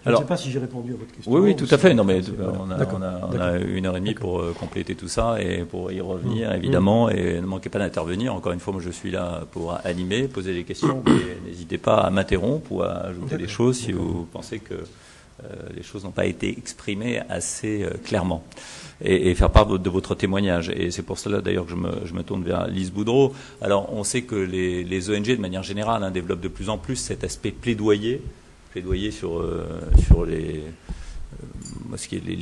Je ne sais pas si j'ai répondu à votre question. Oui, oui, tout à fait. Non, mais on a 1h30 pour compléter tout ça et pour y revenir, évidemment. Et ne manquez pas d'intervenir. Encore une fois, moi, je suis là pour animer, poser des questions. Et n'hésitez pas à m'interrompre ou à ajouter des choses si vous pensez que les choses n'ont pas été exprimées assez clairement. Et faire part de votre témoignage. Et c'est pour cela, d'ailleurs, que je me tourne vers Lise Boudreau. Alors, on sait que les ONG, de manière générale, développent de plus en plus cet aspect plaidoyer sur les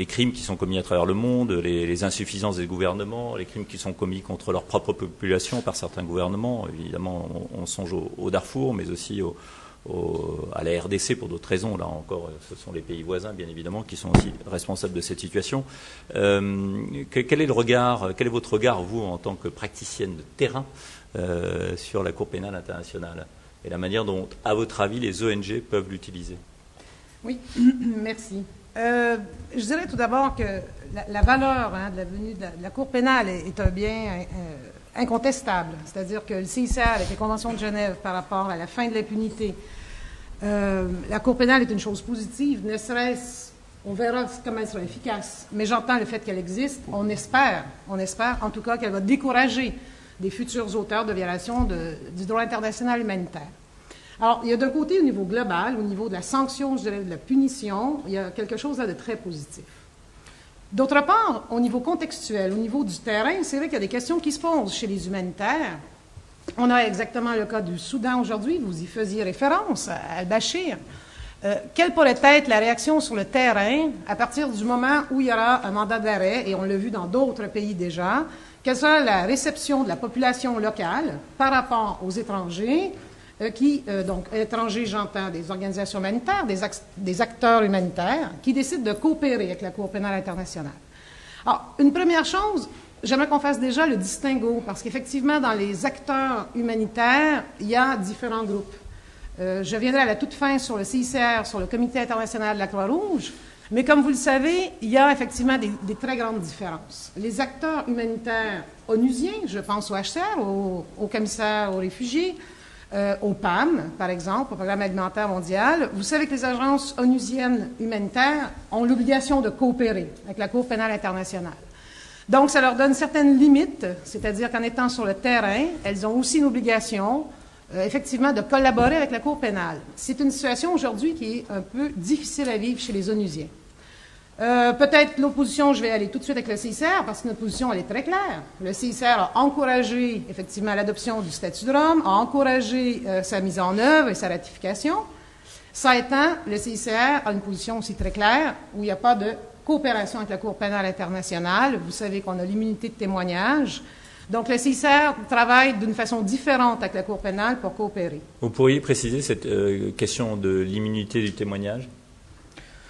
crimes qui sont commis à travers le monde, les insuffisances des gouvernements, les crimes qui sont commis contre leur propre population par certains gouvernements. Évidemment, on songe au Darfour, mais aussi à la RDC pour d'autres raisons. Là encore, ce sont les pays voisins, bien évidemment, qui sont aussi responsables de cette situation. Quel est votre regard, vous, en tant que praticienne de terrain, sur la Cour pénale internationale et la manière dont, à votre avis, les ONG peuvent l'utiliser? Oui, merci. Je dirais tout d'abord que la valeur de la venue de la Cour pénale est un bien incontestable. C'est-à-dire que le CICR, avec les conventions de Genève par rapport à la fin de l'impunité, la Cour pénale est une chose positive, ne serait-ce, on verra comment elle sera efficace. Mais j'entends le fait qu'elle existe, on espère en tout cas qu'elle va décourager des futurs auteurs de violations du droit international humanitaire. Alors, il y a d'un côté, au niveau global, au niveau de la sanction, je dirais, de la punition, il y a quelque chose là de très positif. D'autre part, au niveau contextuel, au niveau du terrain, c'est vrai qu'il y a des questions qui se posent chez les humanitaires. On a exactement le cas du Soudan aujourd'hui, vous y faisiez référence, à Al-Bashir. Quelle pourrait être la réaction sur le terrain à partir du moment où il y aura un mandat d'arrêt, et on l'a vu dans d'autres pays déjà, quelle sera la réception de la population locale par rapport aux étrangers, donc étrangers, j'entends des organisations humanitaires, des acteurs humanitaires, qui décident de coopérer avec la Cour pénale internationale. Alors, une première chose, j'aimerais qu'on fasse déjà le distinguo, parce qu'effectivement, dans les acteurs humanitaires, il y a différents groupes. Je viendrai à la toute fin sur le CICR, sur le Comité international de la Croix-Rouge, mais comme vous le savez, il y a effectivement des très grandes différences. Les acteurs humanitaires onusiens, je pense au HCR, au commissaire aux réfugiés, au PAM, par exemple, au Programme alimentaire mondial. Vous savez que les agences onusiennes humanitaires ont l'obligation de coopérer avec la Cour pénale internationale. Donc, ça leur donne certaines limites, c'est-à-dire qu'en étant sur le terrain, elles ont aussi une obligation, effectivement, de collaborer avec la Cour pénale. C'est une situation aujourd'hui qui est un peu difficile à vivre chez les onusiens. Peut-être l'opposition, je vais aller tout de suite avec le CICR, parce que notre position, elle est très claire. Le CICR a encouragé, effectivement, l'adoption du statut de Rome, a encouragé sa mise en œuvre et sa ratification. Ça étant, le CICR a une position aussi très claire, où il n'y a pas de coopération avec la Cour pénale internationale. Vous savez qu'on a l'immunité de témoignage. Donc, le CICR travaille d'une façon différente avec la Cour pénale pour coopérer. Vous pourriez préciser cette question de l'immunité du témoignage?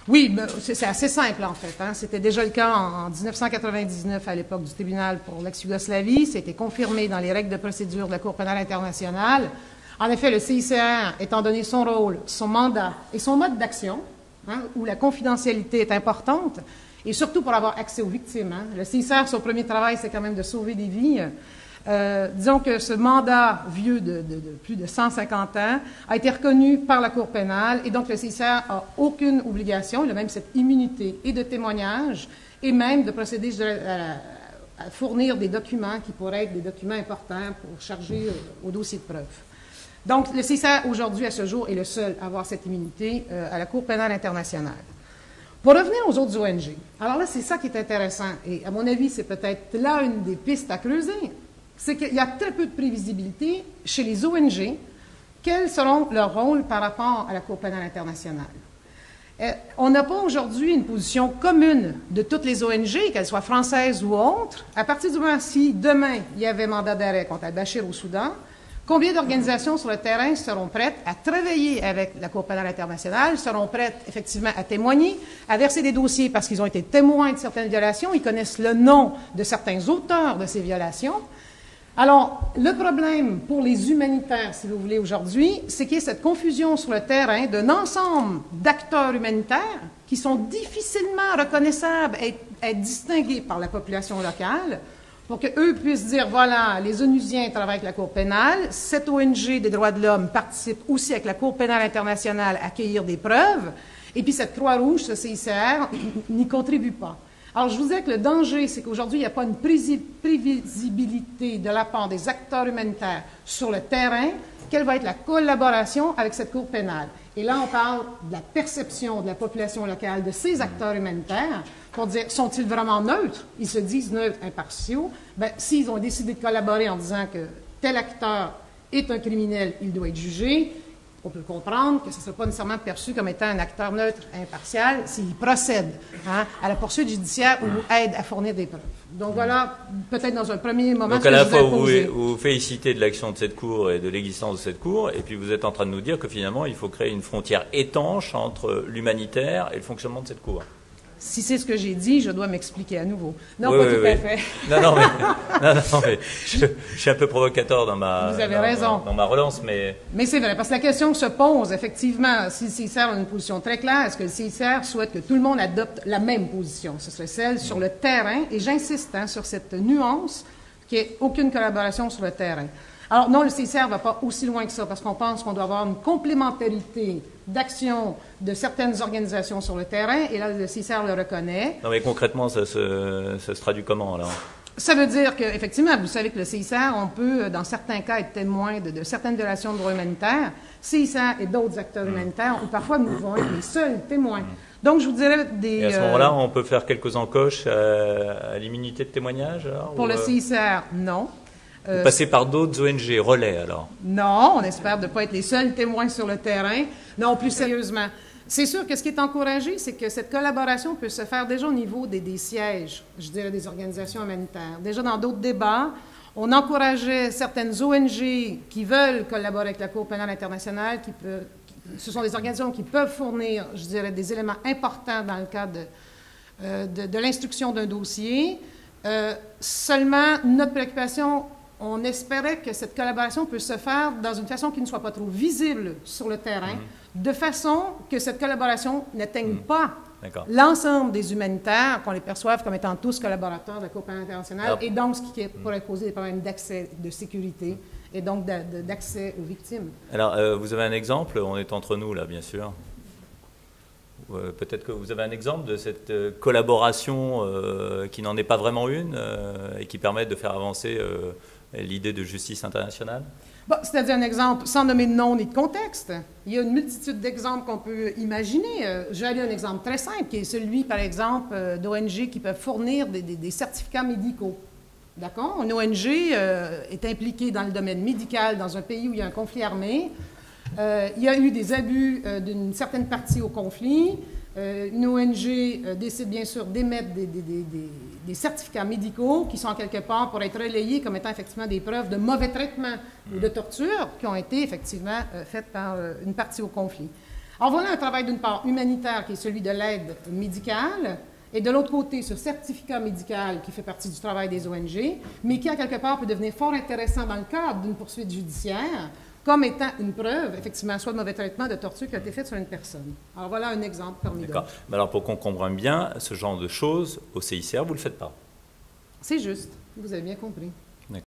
Oui, c'est assez simple, en fait. C'était déjà le cas en 1999, à l'époque du tribunal pour l'ex-Yougoslavie. C'était confirmé dans les règles de procédure de la Cour pénale internationale. En effet, le CICR, étant donné son rôle, son mandat et son mode d'action, où la confidentialité est importante, et surtout pour avoir accès aux victimes. Le CICR, son premier travail, c'est quand même de sauver des vies. Disons que ce mandat vieux de plus de 150 ans a été reconnu par la Cour pénale et donc le CICR n'a aucune obligation, il a même cette immunité et de témoignage et même de procéder à fournir des documents qui pourraient être des documents importants pour charger au dossier de preuve. Donc le CICR aujourd'hui à ce jour est le seul à avoir cette immunité à la Cour pénale internationale. Pour revenir aux autres ONG, alors là c'est ça qui est intéressant et à mon avis c'est peut-être là une des pistes à creuser. C'est qu'il y a très peu de prévisibilité chez les ONG. Quels seront leurs rôles par rapport à la Cour pénale internationale? On n'a pas aujourd'hui une position commune de toutes les ONG, qu'elles soient françaises ou autres. À partir du moment si demain il y avait mandat d'arrêt contre Al-Bashir au Soudan, combien d'organisations sur le terrain seront prêtes à travailler avec la Cour pénale internationale, seront prêtes effectivement à témoigner, à verser des dossiers parce qu'ils ont été témoins de certaines violations, ils connaissent le nom de certains auteurs de ces violations. Alors, le problème pour les humanitaires, si vous voulez, aujourd'hui, c'est qu'il y a cette confusion sur le terrain d'un ensemble d'acteurs humanitaires qui sont difficilement reconnaissables et être distingués par la population locale pour qu'eux puissent dire, voilà, les Onusiens travaillent avec la Cour pénale, cette ONG des droits de l'homme participe aussi avec la Cour pénale internationale à accueillir des preuves, Et puis cette Croix-Rouge, ce CICR, n'y contribue pas. Alors, je vous disais que le danger, c'est qu'aujourd'hui, il n'y a pas une prévisibilité de la part des acteurs humanitaires sur le terrain. Quelle va être la collaboration avec cette Cour pénale? Et là, on parle de la perception de la population locale de ces acteurs humanitaires pour dire, sont-ils vraiment neutres? Ils se disent neutres, impartiaux. Bien, s'ils ont décidé de collaborer en disant que tel acteur est un criminel, il doit être jugé, on peut comprendre que ce ne sera pas nécessairement perçu comme étant un acteur neutre, impartial, s'il procède à la poursuite judiciaire ou aide à fournir des preuves. Donc voilà, peut-être dans un premier moment... Donc à la fois, vous félicitez de l'action de cette Cour et de l'existence de cette Cour, et puis vous êtes en train de nous dire que finalement, il faut créer une frontière étanche entre l'humanitaire et le fonctionnement de cette Cour. Si c'est ce que j'ai dit, je dois m'expliquer à nouveau. Non, oui, pas oui, tout à fait. Non, mais je suis un peu provocateur dans ma, Vous avez raison. Dans ma relance, mais... Mais c'est vrai, parce que la question se pose, effectivement, si le CICR a une position très claire, est-ce que le CICR souhaite que tout le monde adopte la même position? Ce serait celle sur le terrain, et j'insiste sur cette nuance, qu'il n'y ait aucune collaboration sur le terrain. Alors non, le CICR ne va pas aussi loin que ça, parce qu'on pense qu'on doit avoir une complémentarité d'action de certaines organisations sur le terrain, et là, le CICR le reconnaît. Non, mais concrètement, ça se traduit comment, alors? Ça veut dire qu'effectivement, vous savez que le CICR, on peut, dans certains cas, être témoin de certaines violations de droits humanitaires. CICR et d'autres acteurs humanitaires, ou parfois nous vont être les seuls témoins. Donc, je vous dirais des... Et à ce moment-là, on peut faire quelques encoches à l'immunité de témoignage, alors? Pour le CICR, non. Vous passez par d'autres ONG, relais, alors? Non, on espère ne pas être les seuls témoins sur le terrain. Non, plus sérieusement. C'est sûr que ce qui est encouragé, c'est que cette collaboration peut se faire déjà au niveau des sièges, je dirais, des organisations humanitaires. Déjà dans d'autres débats, on encourageait certaines ONG qui veulent collaborer avec la Cour pénale internationale, ce sont des organisations qui peuvent fournir, je dirais, des éléments importants dans le cadre de l'instruction d'un dossier. Seulement, notre préoccupation, on espérait que cette collaboration peut se faire dans une façon qui ne soit pas trop visible sur le terrain, de façon que cette collaboration n'atteigne pas l'ensemble des humanitaires, qu'on les perçoive comme étant tous collaborateurs de la Cour pénale internationale, et donc ce qui pourrait poser des problèmes d'accès, de sécurité, et donc d'accès aux victimes. Alors, vous avez un exemple, on est entre nous là, bien sûr. Peut-être que vous avez un exemple de cette collaboration qui n'en est pas vraiment une et qui permet de faire avancer l'idée de justice internationale? Bon, c'est-à-dire un exemple sans nommer de nom ni de contexte. Il y a une multitude d'exemples qu'on peut imaginer. J'ai un exemple très simple, qui est celui, par exemple, d'ONG qui peuvent fournir des certificats médicaux. D'accord? Une ONG est impliquée dans le domaine médical dans un pays où il y a un conflit armé. Il y a eu des abus d'une certaine partie au conflit. Une ONG décide bien sûr d'émettre des certificats médicaux qui sont quelque part pour être relayés comme étant effectivement des preuves de mauvais traitement ou de torture qui ont été effectivement faites par une partie au conflit. Alors voilà un travail d'une part humanitaire qui est celui de l'aide médicale et de l'autre côté ce certificat médical qui fait partie du travail des ONG, mais qui à quelque part peut devenir fort intéressant dans le cadre d'une poursuite judiciaire comme étant une preuve, effectivement, soit de mauvais traitement, de torture qui a été faite sur une personne. Alors voilà un exemple parmi d'autres. D'accord. Mais alors pour qu'on comprenne bien, ce genre de choses, au CICR, vous ne le faites pas? C'est juste, vous avez bien compris.